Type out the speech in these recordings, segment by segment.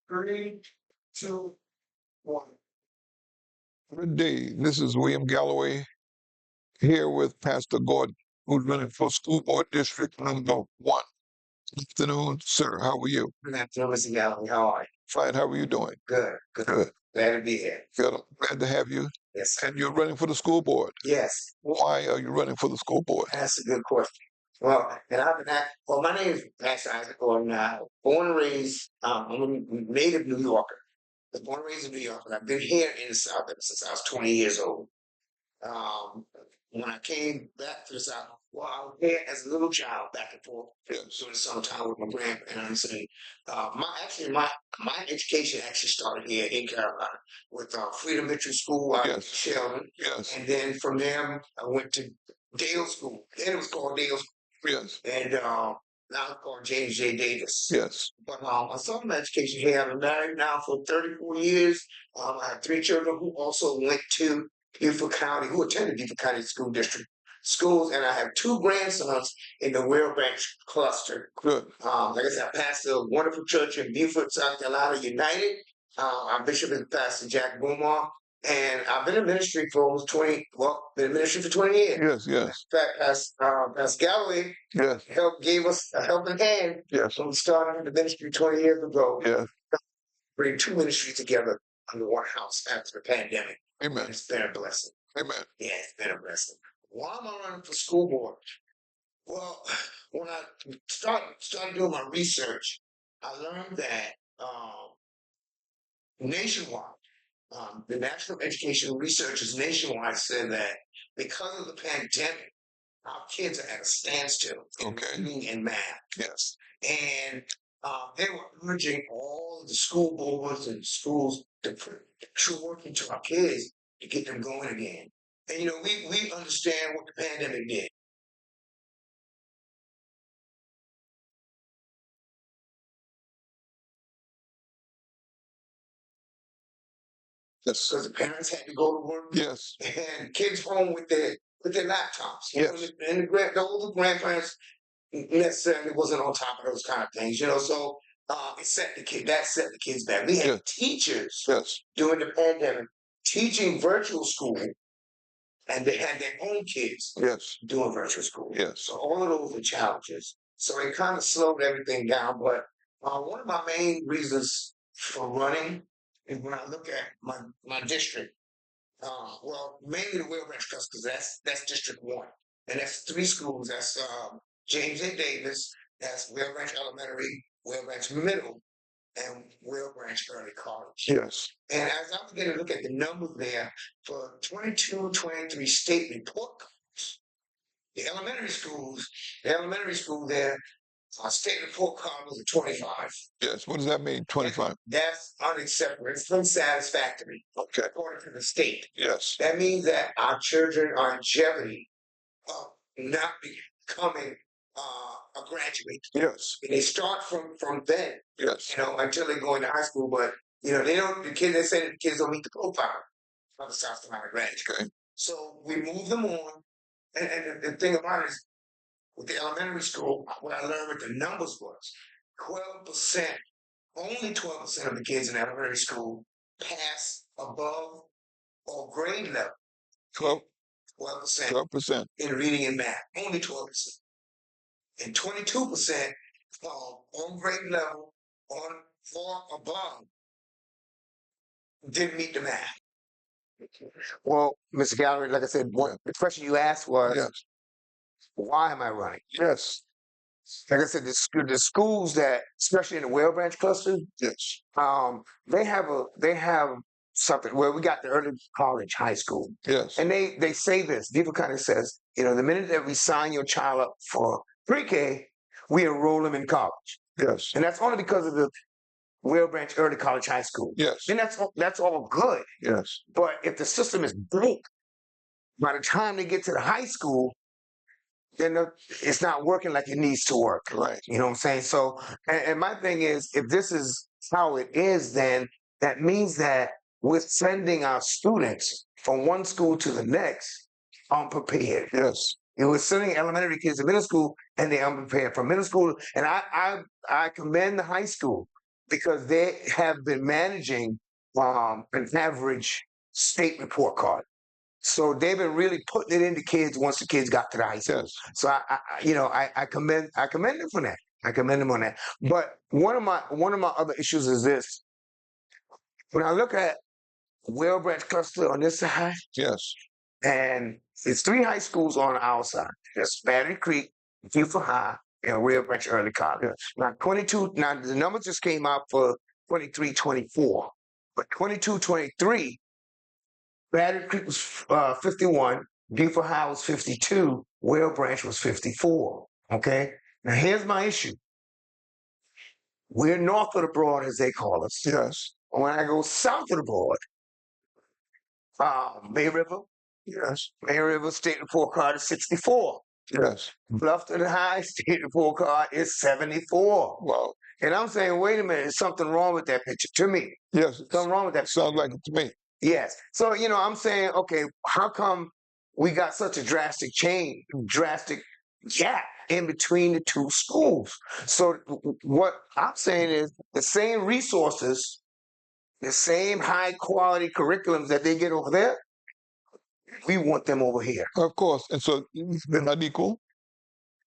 Three, two, one. Good day. This is William Galloway here with Pastor Gordon, who's running for school board district number 1. Good afternoon, sir. How are you? Good afternoon, Mr. Galloway. How are you? Fine. How are you doing? Good, good. Good. Glad to be here. Good. I'm glad to have you. Yes. And you're running for the school board. Yes, Why are you running for the school board? that's a good question. Well, and I've been well, my name is Pastor Isaac Gordon. Born and raised, I'm a native New Yorker. I was born and raised in New York, but I've been here in the South ever since I was 20 years old. Um, when I came back to the South, well, I was there as a little child, back and forth Yes. during the summertime with my grandparents. And my education actually started here in Carolina with Freedom Mitchell School out in Yes. Sheldon, Yes. and then from there I went to Dale School. Then it was called Dale School, Yes. and now it's called James J. Davis. Yes. But I started my education here. I've been married now for 34 years. I have 3 children who also went to Beaufort County, who attended Beaufort County School District schools, and I have 2 grandsons in the Whale Branch cluster. Good. Like I said, I pastor a wonderful church in Beaufort, South Carolina, United. Our bishop is Pastor Jack Boomer, and I've been in ministry for almost 20, well, been in ministry for 20 years. Yes. Yes. In fact, Pastor Galloway Yes. gave us a helping hand Yes. when we started the ministry 20 years ago. Yes. Bring 2 ministries together under one house after the pandemic. Amen. It's been a blessing. Amen. Yeah, it's been a blessing. Why am I running for school board? Well, when I started doing my research, I learned that nationwide, the National Education Researchers nationwide said that because of the pandemic, our kids are at a standstill in Okay. reading and math. Yes. And they were urging all the school boards and schools to put true work into our kids to get them going again. And we understand what the pandemic did. Yes. Because the parents had to go to work. Yes. And kids home with their laptops. Yes. And the older grandparents necessarily wasn't on top of those kind of things. So it set the kids back. We had Yes. teachers Yes. during the pandemic teaching virtual school, and they had their own kids Yes. doing virtual school. Yes. So all of those were challenges. So it kind of slowed everything down. But one of my main reasons for running is when I look at my district. Well, mainly the Whale Branch Trust, because that's District 1, and that's 3 schools. That's James A. Davis. That's Whale Branch Elementary, Whale Branch Middle, and Whale Branch Early College. Yes. And as I'm beginning to look at the numbers there for 22-23 state report cards, the elementary school there, state report card was a 25. Yes. What does that mean? 25. That's unacceptable. It's unsatisfactory, Okay. according to the state. Yes. That means that our children are in jeopardy of not becoming a graduate. Yes. And they start from then, Yes. until they go into high school. But they don't. They say that the kids don't meet the profile of a South Carolina graduate. Okay. So we move them on. And the thing about it is, with the elementary school, what I learned with the numbers was 12%, only 12% of the kids in elementary school pass above or grade level. 12. 12% 12%. in reading and math, only 12%. And 22% on grade level, on or above, didn't meet the math. Well, Mr. Galloway, like I said, the question you asked was, Yes. why am I running? Yes. Like I said, the schools that, especially in the Whale Branch cluster, Yes. they have something where we got the early college, high school, Yes. and they say this. Beaufort County says, the minute that we sign your child up for pre-K, we enroll them in college, Yes. and that's only because of the Whale Branch Early College High School. Yes. And that's all good. Yes. But if the system is broke, by the time they get to the high school, then it's not working like it needs to work. Right. You know what I'm saying? So, and my thing is, if this is how it is, then that means that we're sending our students from one school to the next unprepared. Yes. We're sending elementary kids to middle school and they're unprepared for middle school. And I commend the high school because they have been managing an average state report card. So they've been really putting it into kids once the kids got to the high school. Yes. So I commend them for that. I commend them on that. But one of my other issues is this: when I look at Whale Branch Cluster on this side, Yes. and it's three high schools on our side. There's Battery Creek, Beaufort High, and Whale Branch Early College. Yes. Now 22. Now the numbers just came out for 23, 24, but 22, 23. Battery Creek was 51, Beaufort High was 52, Whale Branch was 54. Okay. Now here's my issue. We're north of the broad, as they call us. Yes. When I go south of the broad, Bay River, Yes. Bay River State Report Card is 64. Yes. Bluffton High State Report Card is 74. Wow. And I'm saying, wait a minute, there's something wrong with that picture to me. Yes. Something wrong with that. Sounds like it to me. Yes. So, I'm saying, okay, how come we got such a drastic gap in between the two schools? So what I'm saying is the same resources, the same high quality curriculums that they get over there, we want them over here. Of course. And so they're not equal?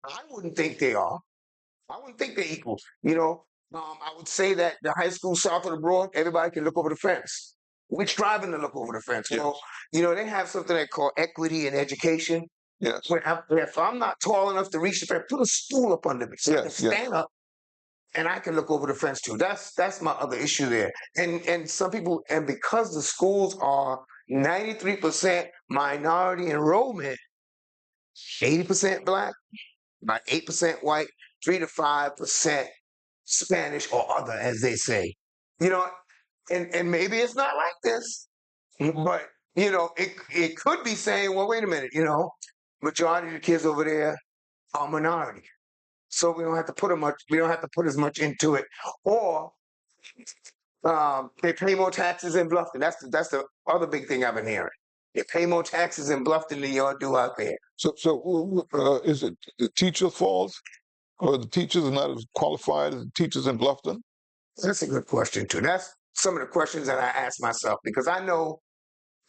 I wouldn't think they are. I wouldn't think they're equal. I would say that the high school south of the broad, everybody can look over the fence. We're striving to look over the fence. Yes. Well, they have something they call equity in education. Yes. If I'm not tall enough to reach the fence, put a stool up under me so I can stand up and I can look over the fence too. That's my other issue there. And some people, and because the schools are 93% minority enrollment, 80% black, about 8% white, 3 to 5% Spanish or other, as they say. You know, and maybe it's not like this, but it could be saying, well, wait a minute, majority of the kids over there are minority, so we don't have to put as much into it, or they pay more taxes in Bluffton. That's the other big thing I've been hearing. They pay more taxes in Bluffton than y'all do out there. So is it the teacher's fault, or the teachers are not as qualified as the teachers in Bluffton? That's a good question too. That's some of the questions that I ask myself, because I know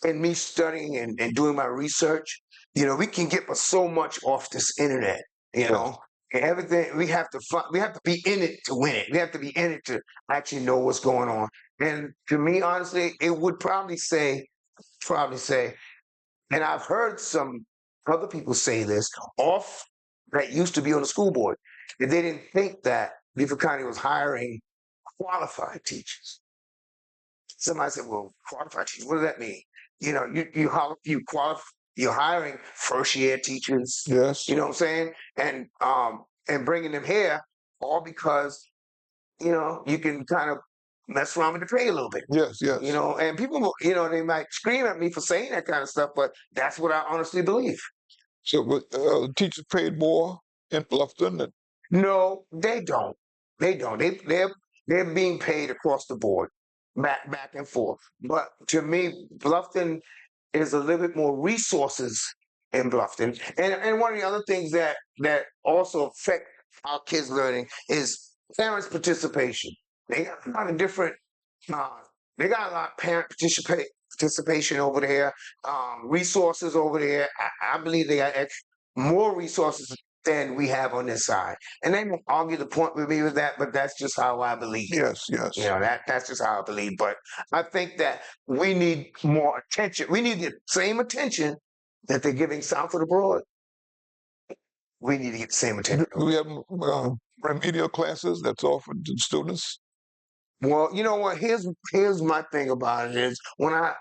in me studying and doing my research, we can get so much off this internet, and everything we have to be in it to win it. We have to be in it to actually know what's going on. And to me, honestly, it would probably say, and I've heard some other people say this off that used to be on the school board, that they didn't think that Beaufort County was hiring qualified teachers. Somebody said, "Well, qualified teachers, what does that mean?" You're hiring first year teachers. Yes. You know what I'm saying, and bringing them here, all because you can kind of mess around with the pay a little bit. Yes. Yes. And people, they might scream at me for saying that kind of stuff, but that's what I honestly believe. So, teachers paid more in Bluffton than. No, they don't. They don't. They're being paid across the board, back and forth. But to me, Bluffton is a little bit more resources in Bluffton. And one of the other things that also affect our kids' learning is parents' participation. They got a lot of different. Uh, they got a lot of participation over there, resources over there. I believe they got more resources than we have on this side. And they may argue the point with me with that, but that's just how I believe. Yes. Yes. That's just how I believe. But I think that we need more attention. We need the same attention that they're giving south of the broad. We need to get the same attention. Do we have remedial classes that's offered to students? Well, you know what? Here's my thing about it is when I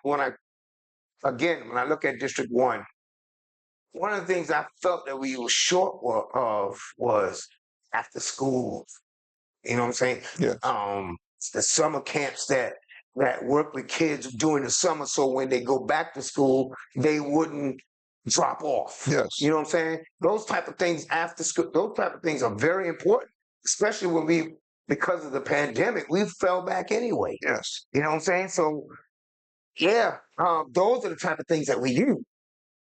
look at District 1, one of the things I felt that we were short of was after school. You know what I'm saying? Yes. The summer camps that work with kids during the summer, so when they go back to school, they wouldn't drop off. Yes. You know what I'm saying? Those type of things after school, those type of things are very important, especially when because of the pandemic, we fell back anyway. Yes. You know what I'm saying? So yeah, those are the type of things that we do.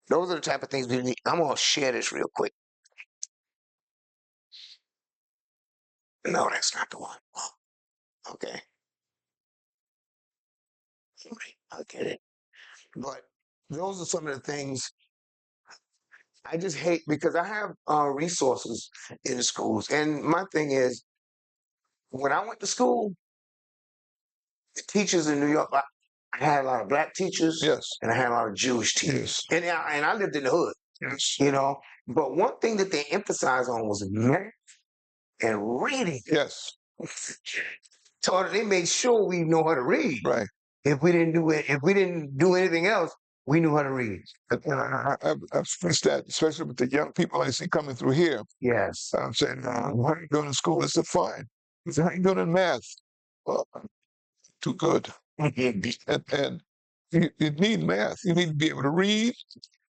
Those are the type of things we need. I'm gonna share this real quick. No, that's not the one. Okay, I get it. But those are some of the things I just hate because I have resources in the schools, and my thing is when I went to school, the teachers in New York, I had a lot of black teachers, Yes. and I had a lot of Jewish teachers, Yes. and I lived in the hood, Yes. you know. But one thing that they emphasized on was math and reading. Yes. So they made sure we know how to read. Right. If we didn't do anything else, we knew how to read. I've stressed that, especially with the young people I see coming through here. Yes. I'm saying, what are you doing in school? I said, fine. He said, how are you doing in math? Well, too good. And you need math. You need to be able to read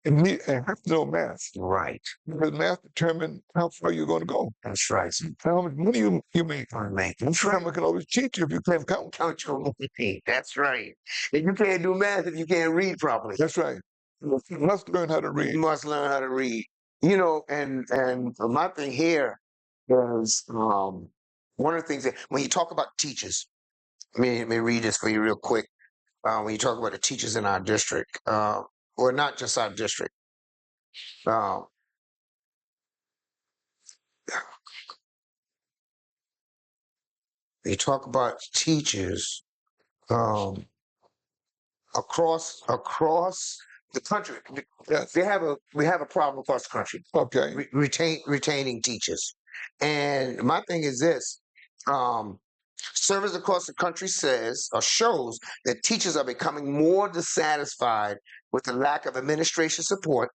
and have to know math. Right. Because math determines how far you're going to go. That's right. How much money you make. That's right. Someone can always cheat you if you can't count. Count your money. That's right. And you can't do math if you can't read properly. That's right. You must learn how to read. You must learn how to read. You know, and my thing here is one of the things that when you talk about teachers, let me read this for you real quick. When you talk about the teachers in our district, or not just our district, uh, you talk about teachers um, across the country. Yes. We have a problem across the country. Okay. Retaining teachers, and my thing is this: surveys across the country says or shows that teachers are becoming more dissatisfied with the lack of administration support,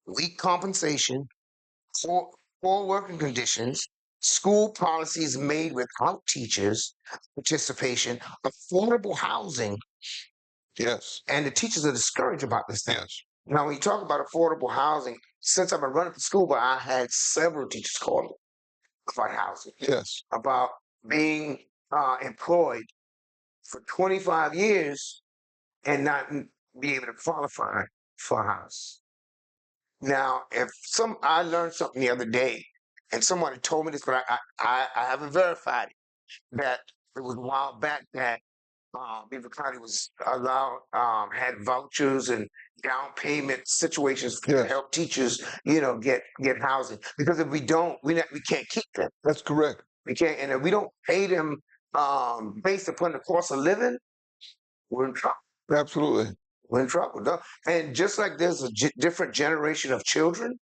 weak compensation, poor, poor working conditions, school policies made without teachers' participation, affordable housing, Yes. and the teachers are discouraged about this thing. Yes. Now, when you talk about affordable housing, since I've been running for school, but I had several teachers call me about housing, Yes. about being employed for 25 years and not be able to qualify for a house. Now, if I learned something the other day, and someone had told me this, but I haven't verified it, that it was a while back that Beaufort County was allowed, had vouchers and down payment situations to Yes. help teachers, get housing. Because if we don't, we can't keep them. That's correct. We can't, and if we don't pay them based upon the cost of living, we're in trouble. Absolutely. We're in trouble. And just like there's a different generation of children,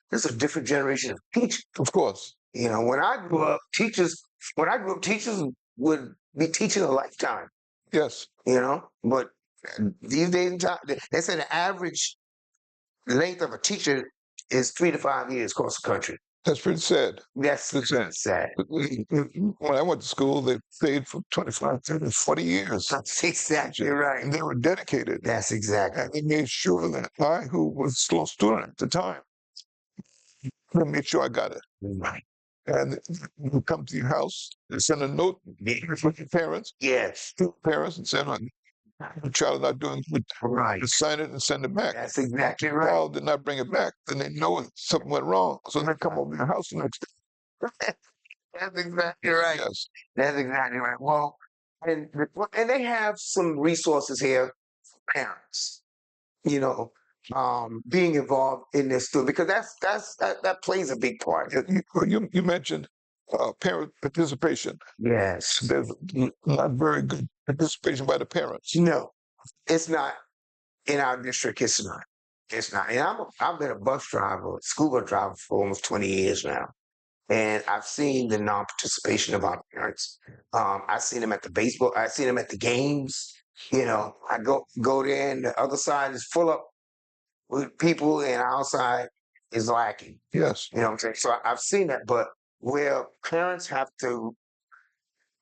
there's a different generation of teachers. Of course. You know, when I grew up, teachers would be teaching a lifetime. Yes. You know, but these days and time, they say the average length of a teacher is 3 to 5 years across the country. That's pretty sad. That's sad. When I went to school, they stayed for 25, 30, 40 years. That's exactly right. And they were dedicated. That's exactly. And they made sure that I, who was a slow student at the time, they made sure I got it. Right. And you come to your house, they send a note with your parents, Yes. to parents, and say, the child is not doing good. Right. Just sign it and send it back. That's exactly If the right. child did not bring it back, then they know something went wrong. So they come over to your house the next day. That's exactly right. Yes. That's exactly right. Well, and they have some resources here for parents, you know, being involved in this too, because that plays a big part. You mentioned parent participation. Yes. There's not very good participation by the parents. No, it's not in our district. It's not. It's not. And I've been a bus driver, school bus driver for almost 20 years now. And I've seen the non-participation of our parents. I've seen them at the baseball. I've seen them at the games. You know, I go there, and the other side is full up with people, and our side is lacking. Yes. You know what I'm saying? So I've seen that, but where parents got to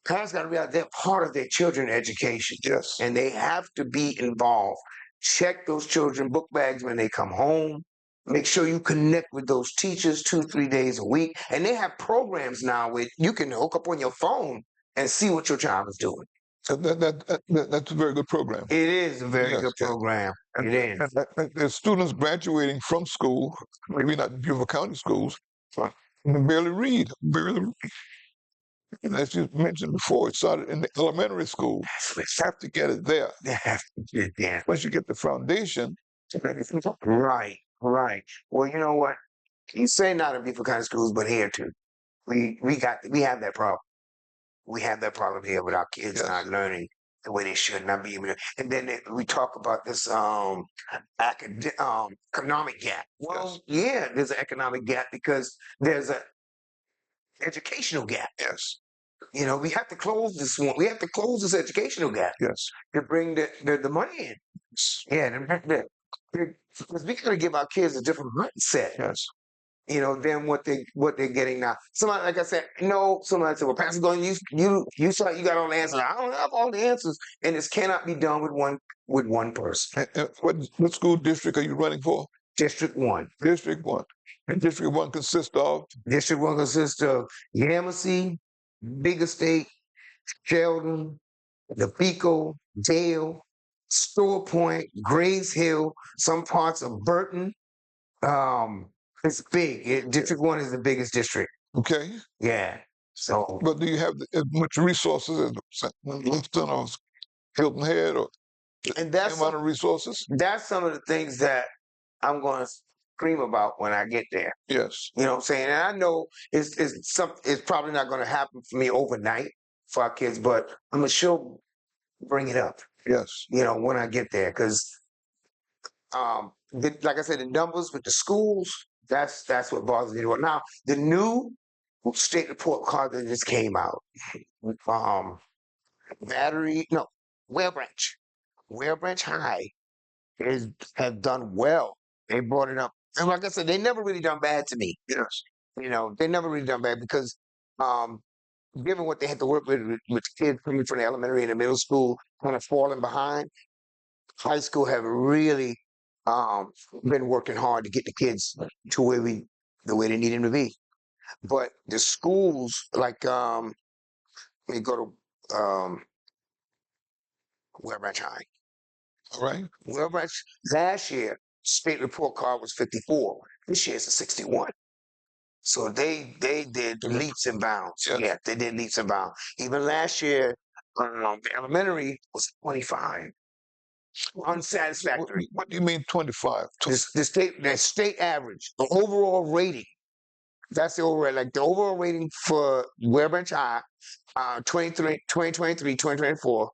realize they're part of their children's education. Yes. And they have to be involved. Check those children book bags when they come home. Make sure you connect with those teachers 2, 3 days a week. And they have programs now where you can hook up on your phone and see what your child is doing. So that's a very good program. It is a very good program. It is. And there's students graduating from school, maybe not Beaufort County schools, but can barely read. And as you mentioned before, it started in the elementary school. We have to get it there. They have to get it there. Once you get the foundation, Right, right. Well, you know what? You say not in Beaufort County schools, but here too. We have that problem. We have that problem here with our kids yes, not learning the way they should, not being able to. And then we talk about this economic gap. Well, yeah, there's an economic gap because there's a educational gap. yes, You know, we have to close this one. We have to close this educational gap yes, to bring the money in. Yeah, because we got to give our kids a different mindset. yes. You know, than what they're getting now. Somebody, like I said, no. Somebody said, "Well, Pastor Gordon, you saw you got all the answers." I don't have all the answers, and this cannot be done with one person. And what school district are you running for? District 1. District 1. And District 1 consists of? District 1 consists of Yamasee, Big Estate, Sheldon, Napico, Dale, Store Point, Grays Hill, some parts of Burton. It's big. District 1 is the biggest district. Okay. Yeah. So, but do you have as much resources as Livingston or Hilton Head, or and that's amount of resources? That's some of the things that I'm going to scream about when I get there. Yes. You know what I'm saying? And I know it's probably not going to happen for me overnight for our kids, but I'm gonna sure bring it up. Yes. You know, when I get there, because like I said, the numbers with the schools, that's what bothers me. Now, the new state report card that just came out, Battery, no, Whale Branch High have done well. They brought it up, and like I said, they never really done bad to me. Yes. You know, they never really done bad because, given what they had to work with kids coming from the elementary and the middle school, kind of falling behind, high school have really been working hard to get the kids to the way they need them to be. But the schools, like we go to Whale Branch High. All right. Whale Branch last year, state report card was 54. This year it's a 61. So they did leaps and bounds. Yes. Yeah, they did leaps and bounds. Even last year, the elementary was 25. Unsatisfactory. What do you mean 25? The state average, the overall rating. That's the overall, like the overall rating for Ware Branch High, 2023, 2024.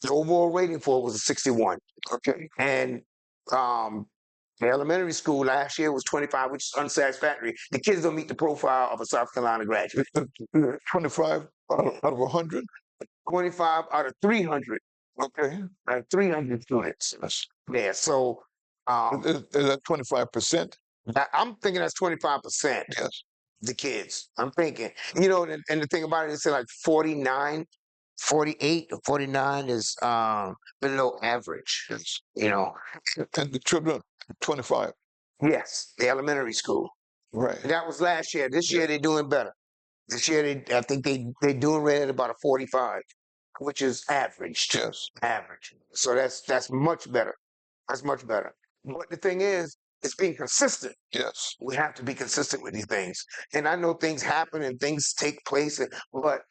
The overall rating for it was a 61. Okay. And the elementary school last year was 25, which is unsatisfactory. The kids don't meet the profile of a South Carolina graduate. 25 out of 100? 25 out of 300. Okay. 300 students. Yes. Yeah, so Is that 25%? I'm thinking that's 25%. Yes. The kids. I'm thinking, you know, and the thing about it is like 49, 48 or 49 is below average. Yes. You know. And the children, 25. Yes, the elementary school. Right. And that was last year. This year they're doing better. This year I think they're doing right at about a 45, which is average. Yes. Average. So that's much better. That's much better. But the thing is, it's being consistent. Yes. We have to be consistent with these things. And I know things happen and things take place, but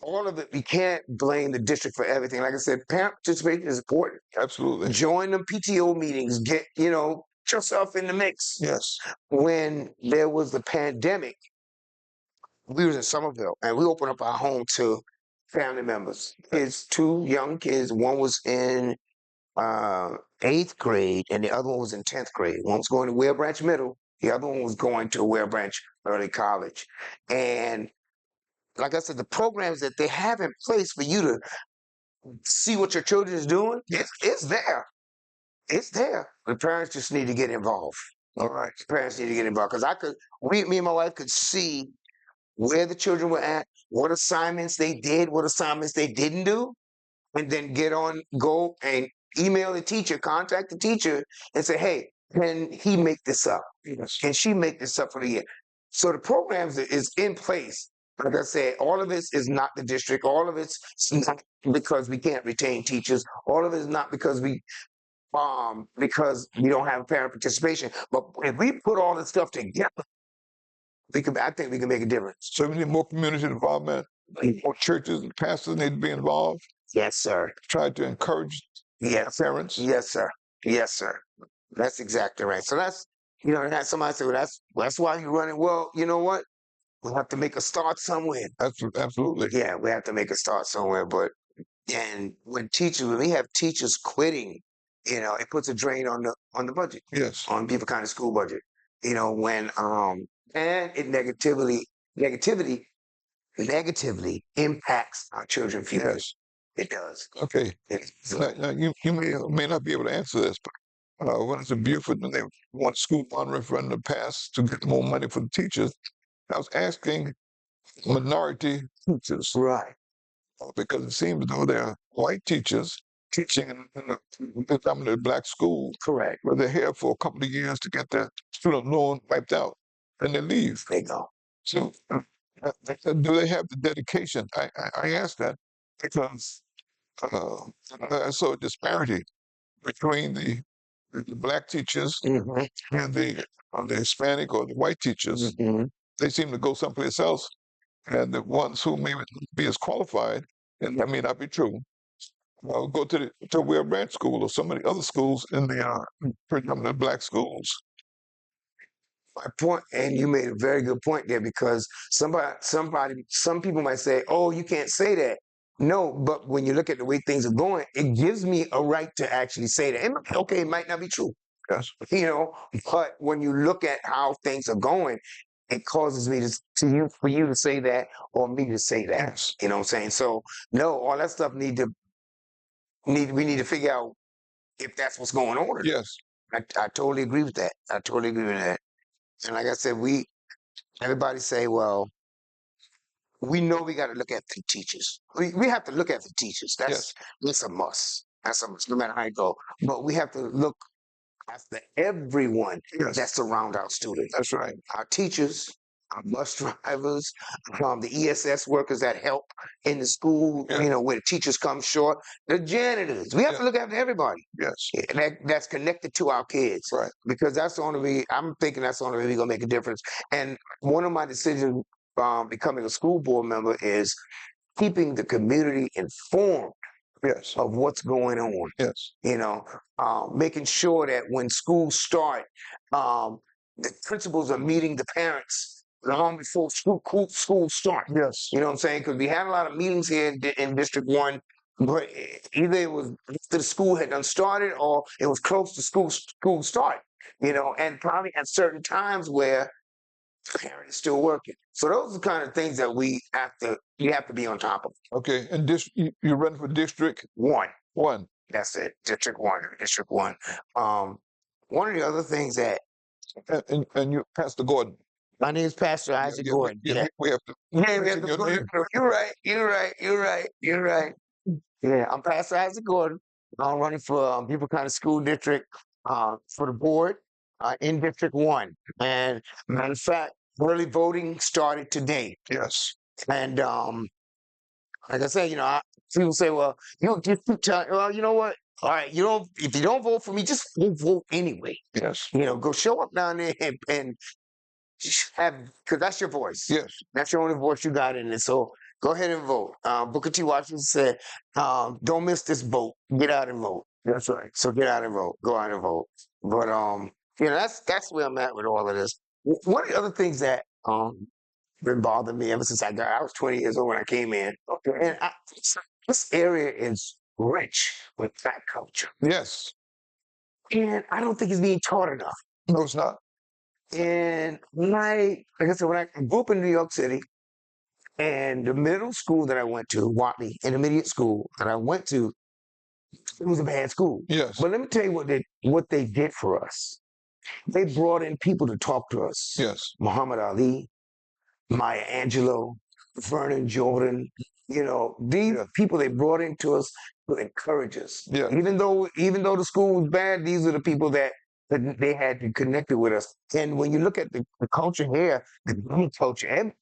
all of it, we can't blame the district for everything. Like I said, parent participation is important. Absolutely. Join the PTO meetings. Get yourself in the mix. Yes. When there was the pandemic, we was in Somerville and we opened up our home to family members. It's 2 young kids. One was in 8th grade and the other one was in 10th grade. One was going to Ware Branch Middle. The other one was going to Ware Branch Early College. And like I said, the programs that they have in place for you to see what your children is doing, it's there. It's there. The parents just need to get involved. All right. Parents need to get involved. Because me and my wife could see where the children were at, what assignments they did, what assignments they didn't do, and then go and email the teacher, contact the teacher, and say, hey, can he make this up? Yes. Can she make this up for the year? So the programs is in place. Like I said, all of this is not the district. All of it's not because we can't retain teachers. All of it is not because we don't have parent participation. But if we put all this stuff together, I think we can make a difference. So we need more community involvement. Or churches and pastors need to be involved. Yes, sir. Try to encourage parents. Yes, sir. Yes, sir. That's exactly right. So that's, that's somebody say, well, that's why you're running. Well, you know what? We'll have to make a start somewhere. Absolutely. Yeah, we have to make a start somewhere. But and when we have teachers quitting, it puts a drain on the budget, Yes. on Beaufort County school budget. When and it negativity negatively impacts our children's future. Yes. It does. Okay. So, Now, you may not be able to answer this, but when it's in Beaufort and they want school bond referendum passed to get more money for the teachers, I was asking minority teachers right. because it seems as though there are white teachers teaching in a predominantly black school Correct. where they're here for a couple of years to get their student loan wiped out, and they leave. They go. So, do they have the dedication? I asked that because I saw a disparity between the black teachers hmm and the Hispanic or the white teachers. hmm They seem to go someplace else, and the ones who may not be as qualified, and that may not be true, go to Ware Branch School or some of the other schools in the predominantly black schools. My point, and you made a very good point there because some people might say, "Oh, you can't say that." No, but when you look at the way things are going, it gives me a right to actually say that. Okay, it might not be true, Yes. but when you look at how things are going, it causes me for you to say that or me to say that. Yes. You know what I'm saying? So no, all that stuff we need to figure out if that's what's going on. Yes. I totally agree with that. I totally agree with that. And like I said, everybody say, well, we know we got to look at the teachers. We have to look at the teachers. Yes. That's a must. That's a must, no matter how you go. But we have to look after everyone Yes. that's around our students. That's right. Our teachers, our bus drivers, the ESS workers that help in the school, Yeah. where the teachers come short, the janitors. We have to look after everybody. Yes. That's connected to our kids. Right. Because that's the only way, I'm thinking that's the only way we're going to make a difference. And one of my decisions becoming a school board member is keeping the community informed Yes. of what's going on. Yes. Making sure that when schools start, the principals are meeting the parents long before school start. Yes. You know what I'm saying? Because we had a lot of meetings here in District 1, but either it was after the school had done started or it was close to school start, and probably at certain times where the parent is still working. So those are the kind of things that you have to be on top of. Okay. And you run for District 1. 1. That's it. District 1. District 1. One of the other things that And you, Pastor Gordon. my name is Pastor Isaac Gordon. Yeah. We have to. Yeah, we have mention to your put it. name. You're right. You're right. You're right. You're right. Yeah, I'm Pastor Isaac Gordon. I'm running for Beaufort County School District for the board in District 1. And matter of fact, early voting started today. Yes. And like I said, people say, well, you just keep telling, well, you know what? All right, if you don't vote for me, just go vote anyway. Yes. Go show up down there and have, because that's your voice. Yes. That's your only voice you got in it. So go ahead and vote. Booker T. Washington said, don't miss this vote. Get out and vote. That's right. So get out and vote. Go out and vote. But that's where I'm at with all of this. One of the other things that been bothering me ever since I was 20 years old when I came in. Okay. And this area is rich with black culture. Yes. And I don't think it's being taught enough. No, it's not. And like I said, when I grew up in New York City, and the middle school that I went to, Watley Intermediate School that I went to, it was a bad school. Yes. But let me tell you what they did for us. They brought in people to talk to us. Yes. Muhammad Ali, Maya Angelou, Vernon Jordan. These people they brought into us to encourage us. Yeah. Even though the school was bad, these are the people that they had to connect with us. And when you look at the culture here, the Greek culture, and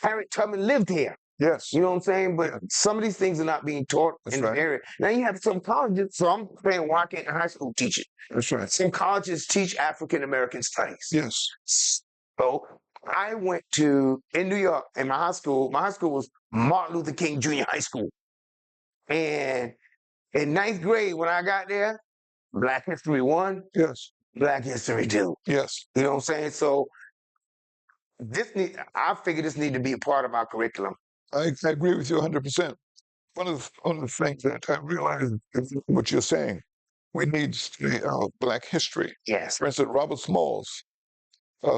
Harriet Tubman lived here. Yes. You know what I'm saying? But some of these things are not being taught in the area. Now you have some colleges, so I'm saying why can't high school teach it? That's right. Some colleges teach African American studies. Yes. So I went to in New York in my high school. My high school was Martin Luther King Jr. High School, and in ninth grade when I got there, Black History 1, Yes. Black History 2. Yes. You know what I'm saying? So I figure this need to be a part of our curriculum. I agree with you 100%. One of the things that I realize is what you're saying. We need to study Black history. Yes. For instance, Robert Smalls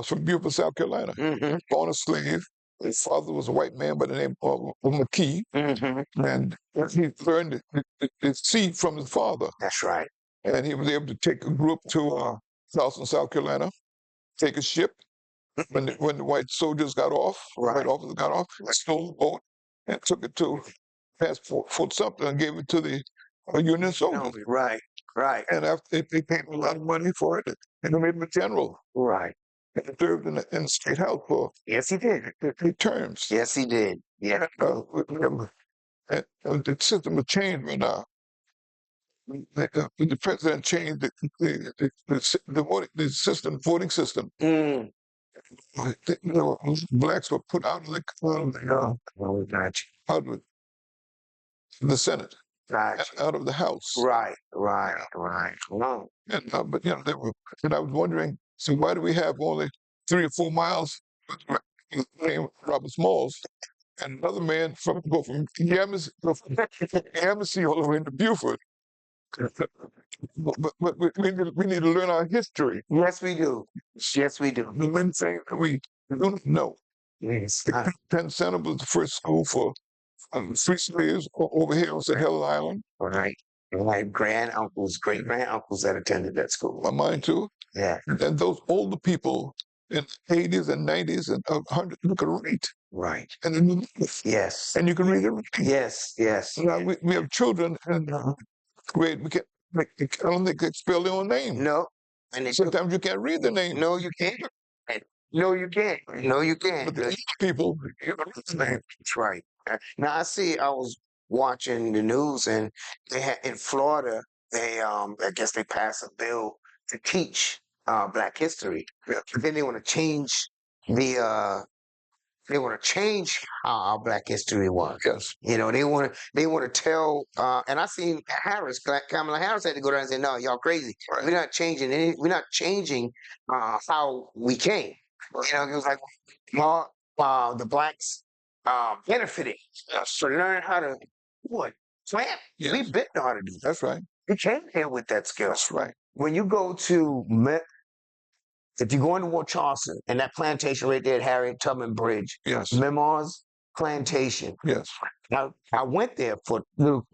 from Beaufort, South Carolina, born a slave. His father was a white man by the name of McKee, and he learned to see from his father. That's right. And he was able to take a group to Charleston, South Carolina, take a ship. When the white soldiers got off, white officers got off, they stole the boat and took it to past Fort Sumter and gave it to the Union soldiers. Right, right. And after they paid a lot of money for it, and they made him a general. Right. And he served in the state house for Yes, he did. 3 terms. Yes, he did. Yeah. And the system was changed when the president changed the system, voting system. Blacks were put out of the Senate, out of the House. Right. No. And but they were, and I was wondering, so why do we have only 3 or 4 miles named Robert Smalls, and another man go from Yamasee all the way into Beaufort? But we need to learn our history. Yes, we do. Yes, we do. The men saying that we don't know. Yes. Penn Center was the first school for free slaves over here on Sahel Island. Right. My granduncles, great granduncles that attended that school. Mine too. Yeah. And those older people in the 80s and 90s and 100 you could read. Right. And then, yes. And you can read everything. Yes. Now we have children and grade I don't think they can spell their own name. No. And sometimes you can't read the name. No, you can't. No, you can't. No, you can't. But the people, you know the name. That's right. Now I was watching the news and they had in Florida, I guess they passed a bill to teach Black history. But then they want to change the they want to change how our Black history was. Yes. They want to tell and I seen Kamala Harris had to go down and say, no, y'all crazy. Right. We're not changing how we came. It was like the blacks benefiting to learn how to plant. Yes. We been know how to do that. That's right. We came here with that skill. That's right. When you go to if you go into Ward Charleston and that plantation right there at Harriet Tubman Bridge, Yes. Memoirs Plantation. Yes. I went there for little,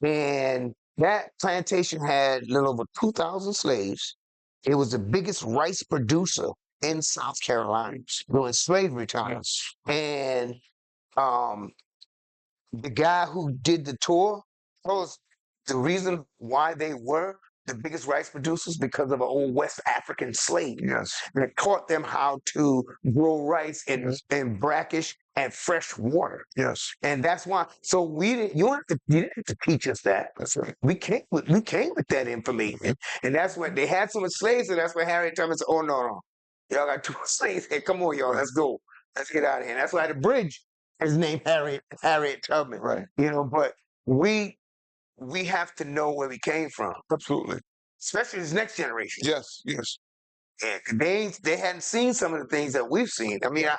and that plantation had a little over 2,000 slaves. It was the biggest rice producer in South Carolina during slavery times. And the guy who did the tour told us the reason why they were the biggest rice producers because of an old West African slave. Yes. That taught them how to grow rice in brackish and fresh water. Yes. And that's why. So you didn't have to teach us that. That's right. We came with that information, and that's when they had so much slaves, and that's when Harriet Tubman said, "Oh no, y'all got too much slaves here. Come on, y'all, let's go, let's get out of here." And that's why the bridge is named Harriet Tubman. Right. But we have to know where we came from. Absolutely. Especially this next generation. Yes. Yes. Yeah, they hadn't seen some of the things that we've seen. I mean, I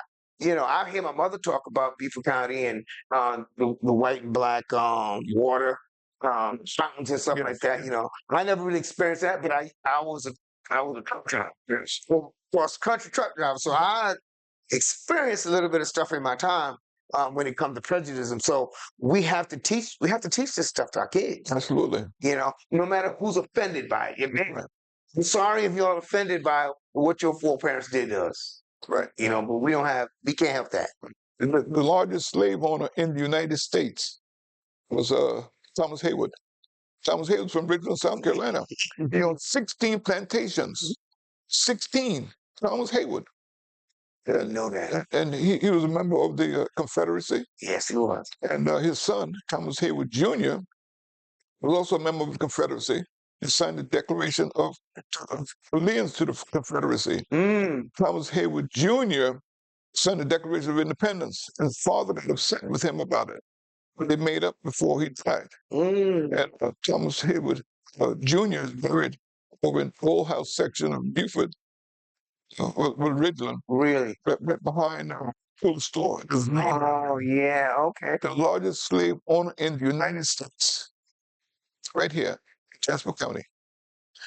hear my mother talk about Beaufort County and the white and black water fountains and stuff like that. I never really experienced that, but I was a truck driver. Yes. Cross-country truck driver, so I experienced a little bit of stuff in my time when it comes to prejudice. So we have to teach this stuff to our kids. Absolutely. No matter who's offended by it. Right. I'm sorry if you're offended by what your foreparents did to us. Right. But we can't help that. The largest slave owner in the United States was Thomas Haywood. Thomas Haywood from Richmond, South Carolina. He owned 16 plantations. 16. Thomas Haywood. I didn't know that. And he was a member of the Confederacy. Yes, he was. And his son, Thomas Haywood Jr., was also a member of the Confederacy. He signed the Declaration of Allegiance to the Confederacy. Thomas Haywood Jr. signed the Declaration of Independence, and his father got upset with him about it. But they made up before he died. And Thomas Haywood Jr. is buried over in the old house section of Beaufort, with Ridgeland. Really? Right behind the store. Oh, yeah. Okay. The largest slave owner in the United States. Right here in Jasper County.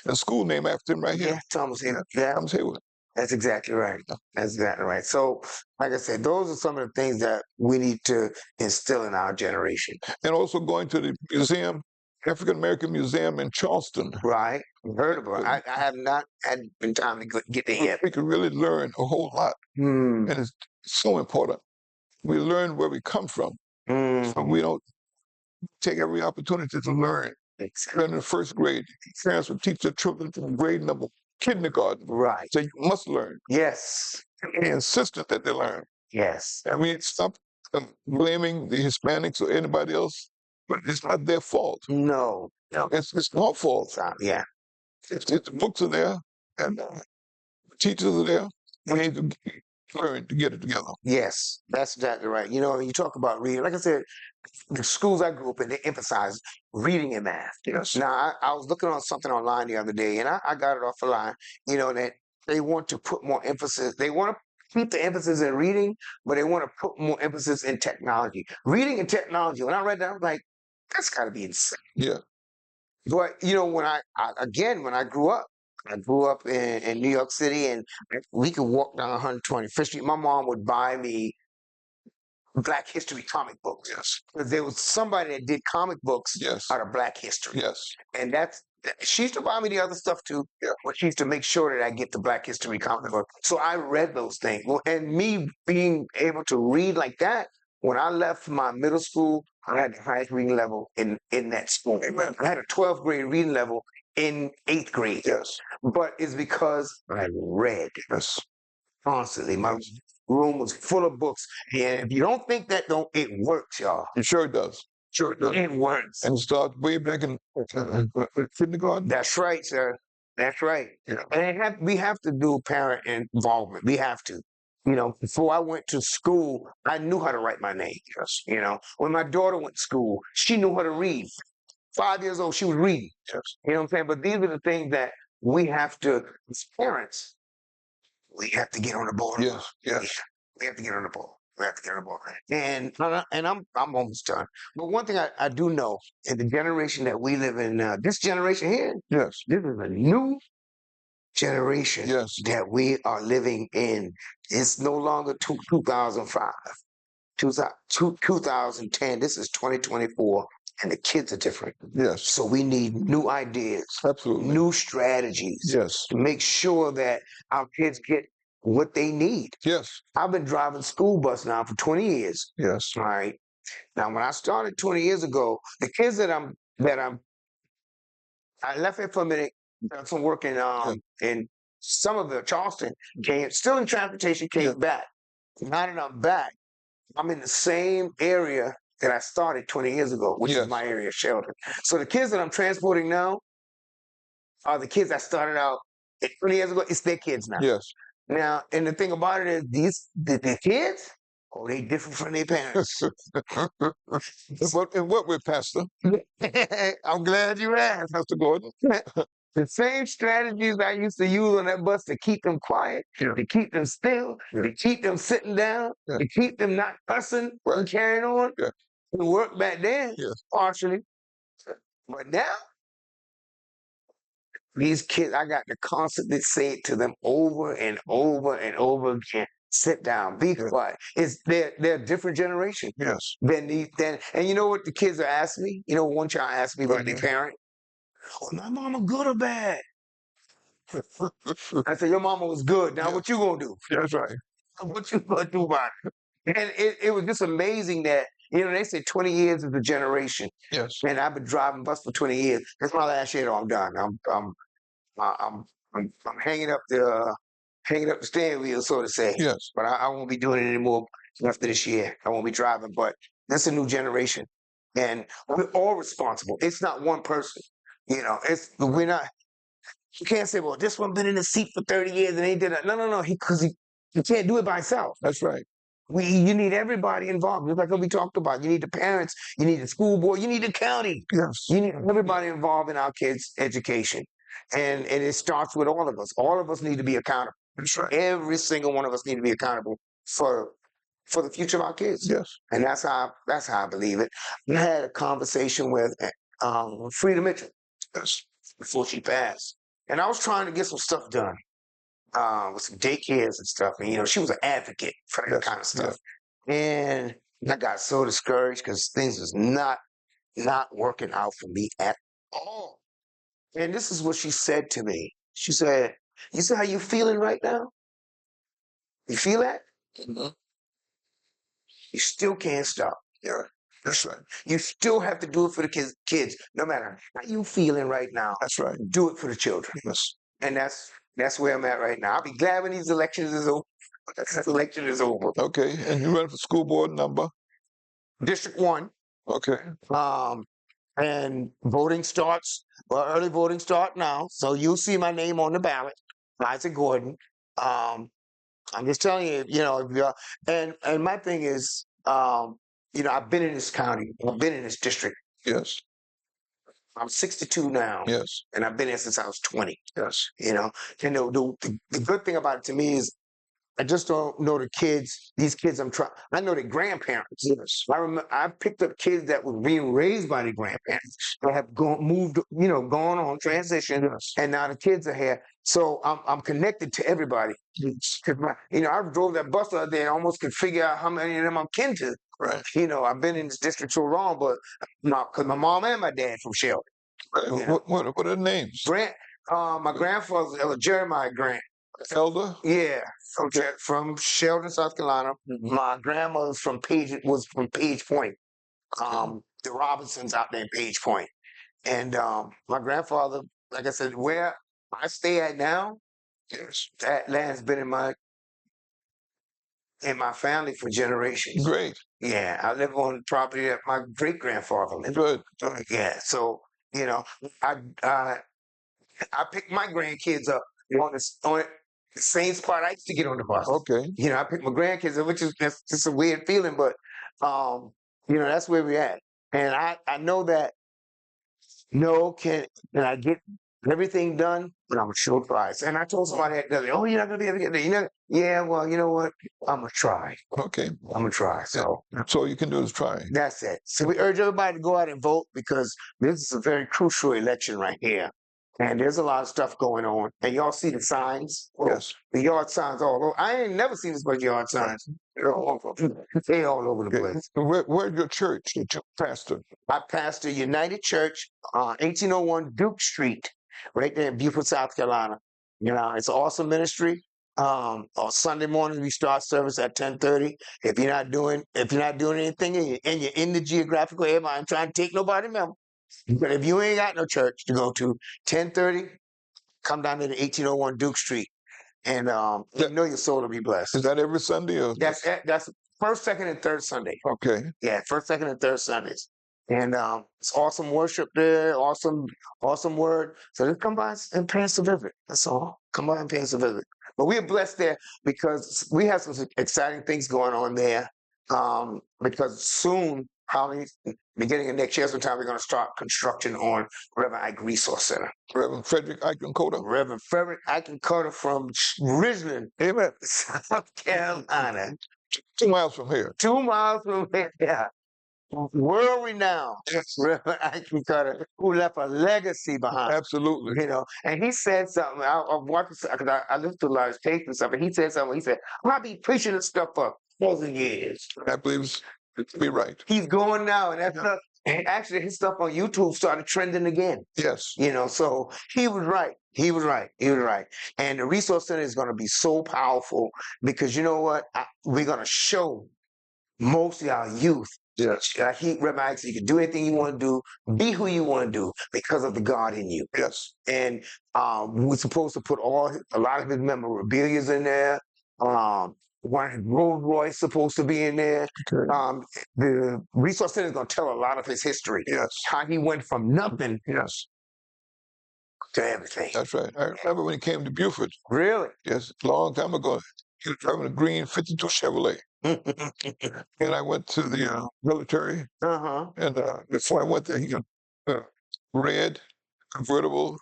A school named after him right here. Yeah, Thomas Haywood. Yeah. Thomas Haywood. That's exactly right. That's exactly right. So, like I said, those are some of the things that we need to instill in our generation. And also going to the museum, African American Museum in Charleston. Right. Heard about it. I have not had been time to get there yet. We can really learn a whole lot. And it's so important. We learn where we come from. So we don't take every opportunity to learn. Exactly. In the first grade, parents would teach their children from grade number kindergarten. Right. So you must learn. Yes. And they insisted that they learn. Yes. I mean, stop blaming the Hispanics or anybody else, but it's not their fault. No. No. It's our fault. Yeah. The books are there, and the teachers are there. We need to learn to get it together. Yes, that's exactly right. You know, you talk about reading. Like I said, the schools I grew up in, they emphasize reading and math. Yes. Now, I was looking on something online the other day, and I got it off the line, you know, that they want to put more emphasis. They want to keep the emphasis in reading, but they want to put more emphasis in technology. Reading and technology. When I read that, I was like, that's got to be insane. Yeah. But, you know, when I grew up in New York City, and we could walk down 125th Street. My mom would buy me Black History comic books. Yes. Because there was somebody that did comic books Yes. out of Black history. Yes. And she used to buy me the other stuff too, but she used to make sure that I get the Black History comic book. So I read those things. Well, and me being able to read like that, when I left my middle school, I had the highest reading level in that school. Amen. I had a 12th grade reading level in 8th grade. Yes. But it's because I read Yes. constantly. My room was full of books. And if you don't think that, it works, y'all. It sure does. Sure does. It works. And start way back in kindergarten. That's right, sir. That's right. Yeah. And we have to do parent involvement. We have to. You know, before I went to school, I knew how to write my name. Yes. You know, when my daughter went to school, she knew how to read. 5 years old, she was reading. Yes. You know what I'm saying? But these are the things that we have to, as parents, we have to get on the board. Yes. Yes. We have to get on the ball. We have to get on the ball. And I'm almost done. But one thing I do know, in the generation that we live in now, this generation here, Yes. this is a new generation Yes. that we are living in. It's no longer 2005, 2010. This is 2024, and the kids are different. Yes. So we need new ideas, Absolutely. new strategies Yes. to make sure that our kids get what they need. Yes. I've been driving school bus now for 20 years. Yes. All right. Now, when I started 20 years ago, the kids I left it for a minute, done some work in Somerville, Charleston, still in transportation, came back. Now that I'm back, I'm in the same area that I started 20 years ago, which is my area, Sheldon. So the kids that I'm transporting now are the kids that started out 20 years ago. It's their kids now. Yes. Now, and the thing about it is, the kids, they different from their parents. In what way, Pastor? I'm glad you asked. Pastor Gordon. The same strategies I used to use on that bus to keep them quiet, to keep them still, to keep them sitting down, to keep them not cussing and carrying on. It worked back then, partially. But now, these kids, I got to constantly say it to them over and over and over again. Sit down, be quiet. They're a different generation. Yes. And you know what the kids are asking me? You know, one child asked me about their parent. Oh, my mama good or bad? I said, your mama was good. Now what you gonna do? That's right. What you gonna do about it? And it was just amazing that, you know, they say 20 years is a generation. Yes. And I've been driving bus for 20 years. That's my last year. I'm done. I'm hanging up the steering wheel, so to say. Yes. But I won't be doing it anymore after this year. I won't be driving. But that's a new generation, and we're all responsible. It's not one person. we're not. You can't say, well, this one been in the seat for 30 years and they did it. No. Because he can't do it by himself. That's right. You need everybody involved. Just like what we talked about. You need the parents, you need the school board, you need the county. Yes. You need everybody involved in our kids' education. And it starts with all of us. All of us need to be accountable. That's right. Every single one of us need to be accountable for the future of our kids. Yes. And that's how I believe it. I had a conversation with Frida Mitchell. Yes. Before she passed. And I was trying to get some stuff done with some daycares and stuff. And, she was an advocate for that kind of stuff. Yeah. And I got so discouraged because things was not working out for me at all. And this is what she said to me. She said, "You see how you feeling right now? You feel that? Mm-hmm. You still can't stop. Yeah, that's right. You still have to do it for the kids, no matter how you feeling right now. That's right. Do it for the children." Yes. And that's where I'm at right now. I'll be glad when these elections is over. This election is over. Okay, and you run for school board number? District 1. Okay. And voting starts. Well, early voting start now, so you'll see my name on the ballot, Isaac Gordon. I'm just telling you, and my thing is, I've been in this county, I've been in this district. Yes. I'm 62 now. Yes. And I've been here since I was 20. Yes. And the good thing about it to me is I just don't know the kids. These kids I know their grandparents. Yes. I picked up kids that were being raised by their grandparents. They have gone on transition. Yes. And now the kids are here. So I'm connected to everybody. Yes. I drove that bus the other day and almost could figure out how many of them I'm kin to. Right. I've been in this district so long, but because my mom and my dad from Shelby. What are the names? My grandfather's Jeremiah Grant. Elder? Yeah, from Sheldon, South Carolina. Mm-hmm. My grandmother's was from Page Point. The Robinsons out there in Page Point. And my grandfather, like I said, where I stay at now, yes, that land's been in my family for generations. Great. Yeah, I live on the property that my great grandfather lived. Good. Yeah, so I pick my grandkids up on the same spot I used to get on the bus. Okay. I pick my grandkids up, which is just a weird feeling, but that's where we're at. And I know that can I get everything done? But I'm gonna show price. And I told somebody that the other day, "Oh, you're not gonna be able to get there." Yeah, well, you know what? I'm gonna try. Okay. I'm gonna try. So all you can do is try. That's it. So we urge everybody to go out and vote because this is a very crucial election right here. And there's a lot of stuff going on. And y'all see the signs? Yes. The yard signs all over. I ain't never seen this much yard signs. They're all over the place. Where's your church that you pastor? I pastor United Church, 1801 Duke Street, right there in Beaufort, South Carolina. It's an awesome ministry. On Sunday morning we start service at 10:30. If you're not doing anything and you're in the geographical area, I'm trying to take nobody member. But if you ain't got no church to go to, 10:30, come down to the 1801 Duke Street, and you know your soul will be blessed. Is that every Sunday? Or that's first, second, and third Sunday. Okay. Yeah, first, second, and third Sundays. And it's awesome worship there, awesome word. So just come by and pay us a visit. That's all. Come by and pay us a visit. But we're blessed there because we have some exciting things going on there. Because soon, probably beginning of next year, sometime we're going to start construction on Reverend Ike Resource Center. Reverend Frederick Eichenkota. Reverend Frederick Eichenkota from Richland, Amen, South Carolina. 2 miles from here. 2 miles from here. Yeah. World renowned, yes. Reverend Eichenkota, who left a legacy behind. Absolutely. And he said something. I watched because I listened to a lot of his tapes and stuff. And he said something. He said, "I'll be preaching this stuff for 1,000 years." I believe to be right. He's going now, and stuff. And actually, his stuff on YouTube started trending again. Yes. So he was right. He was right. And the Resource Center is going to be so powerful because you know what? We're going to show mostly our youth. Yes. Reverend Ike, you can do anything you want to do, be who you want to do because of the God in you. Yes. And we're supposed to put a lot of his memorabilia in there. One of his Rolls Royce supposed to be in there. Okay. The Resource Center is going to tell a lot of his history. Yes. How he went from nothing. Yes. to everything. That's right. I remember when he came to Beaufort. Really? Yes, a long time ago. He was driving a green '52 Chevrolet. And I went to the military. And before I went there, he got red convertible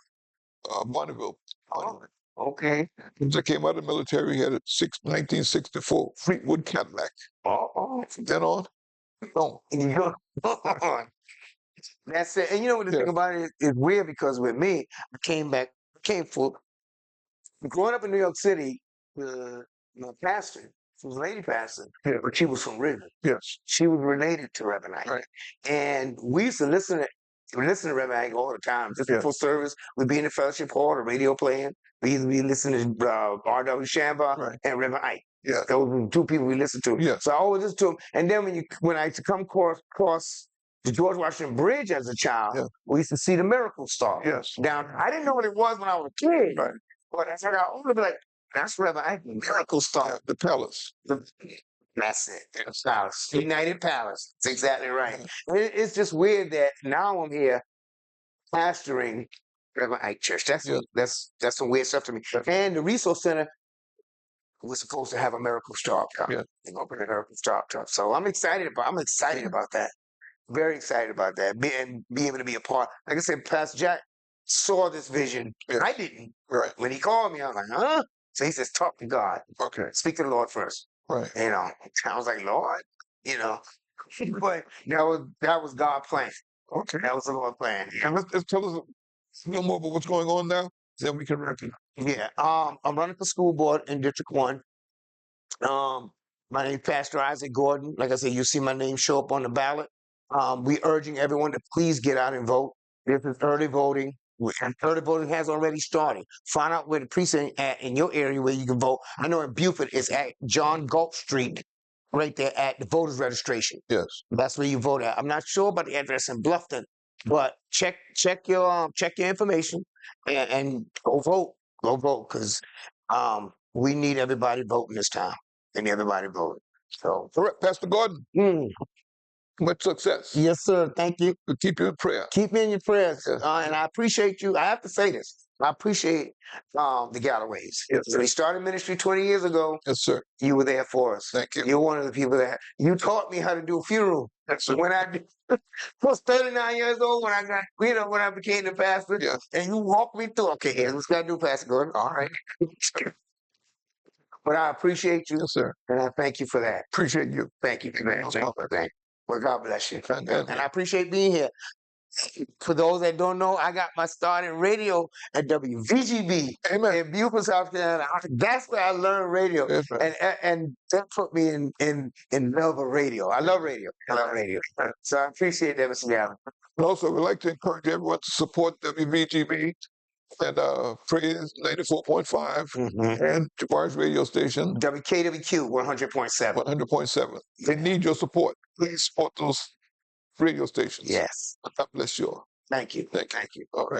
Bonneville. Oh, okay. Once I came out of the military, he had a 1964 Fleetwood Cadillac. From then on, no. That's it. And you know what the thing about it is weird because with me, came full. Growing up in New York City, my pastor, she was a lady pastor, but she was from Richmond. Yes. She was related to Reverend Ike. Right. And we used to listen to Reverend Ike all the time. Just before service, we'd be in the fellowship hall, the radio playing. We used to be listening to R.W. Shamba and Reverend Ike. Yeah. Those were the two people we listened to. Yeah. So I always listened to them. And then when I used to come across the George Washington Bridge as a child, we used to see the Miracle Star. Yes. Down. I didn't know what it was when I was a kid. Right. But as I got older, be like, that's Reverend Ike, Miracle Star. The Palace. That's it. Palace. United Palace. That's exactly right. It's just weird that now I'm here pastoring Reverend Ike Church. That's some weird stuff to me. And the Resource Center was supposed to have a Miracle Star up. Yeah. Open a Miracle Star up. So I'm excited about that. Very excited about that. Be able to be a part. Like I said, Pastor Jack saw this vision. Yes. I didn't. Right. When he called me, I was like, huh? So he says, talk to God. Okay. Speak to the Lord first. Right. You know, I was like, Lord, you know, but that was God's plan. Okay. That was the Lord's plan. And let's tell us a little more about what's going on now. Then we can wrap it up. Yeah. I'm running for school board in District 1. My name is Pastor Isaac Gordon. Like I said, you see my name show up on the ballot. We urging everyone to please get out and vote. This is early voting. And early voting has already started. Find out where the precinct at in your area where you can vote. I know in Beaufort it's at John Galt Street, right there at the voters registration. Yes. That's where you vote at. I'm not sure about the address in Bluffton, but check your information and go vote. Go vote because we need everybody voting this time. And everybody voting. So, correct, Pastor Gordon. Much success. Yes, sir. Thank you. We'll keep you in prayer. Keep me in your prayers. Yes. And I appreciate you. I have to say this. I appreciate the Galloways. Yes, when we started ministry 20 years ago, yes, sir. You were there for us. Thank you. You're one of the people that you taught me how to do a funeral. Yes, sir. When I was 39 years old, when I became the pastor, and you walked me through. Okay, here's what we got to do, Pastor Gordon. All right. But I appreciate you. Yes, sir. And I thank you for that. Appreciate you. Thank you for that. Thank you. Well, God bless you. And I appreciate being here. For those that don't know, I got my start in radio at WVGB in Beaufort, South Carolina. That's where I learned radio. Right. And that put me in love of radio. I love radio. So I appreciate that, Mr. Galloway. And also, we'd like to encourage everyone to support WVGB and Praise 94.5 and Jabbar's radio station. WKWQ 100.7. 100.7. They need your support. Please support those radio stations. Yes. God bless you all. Thank you. Thank you. All right.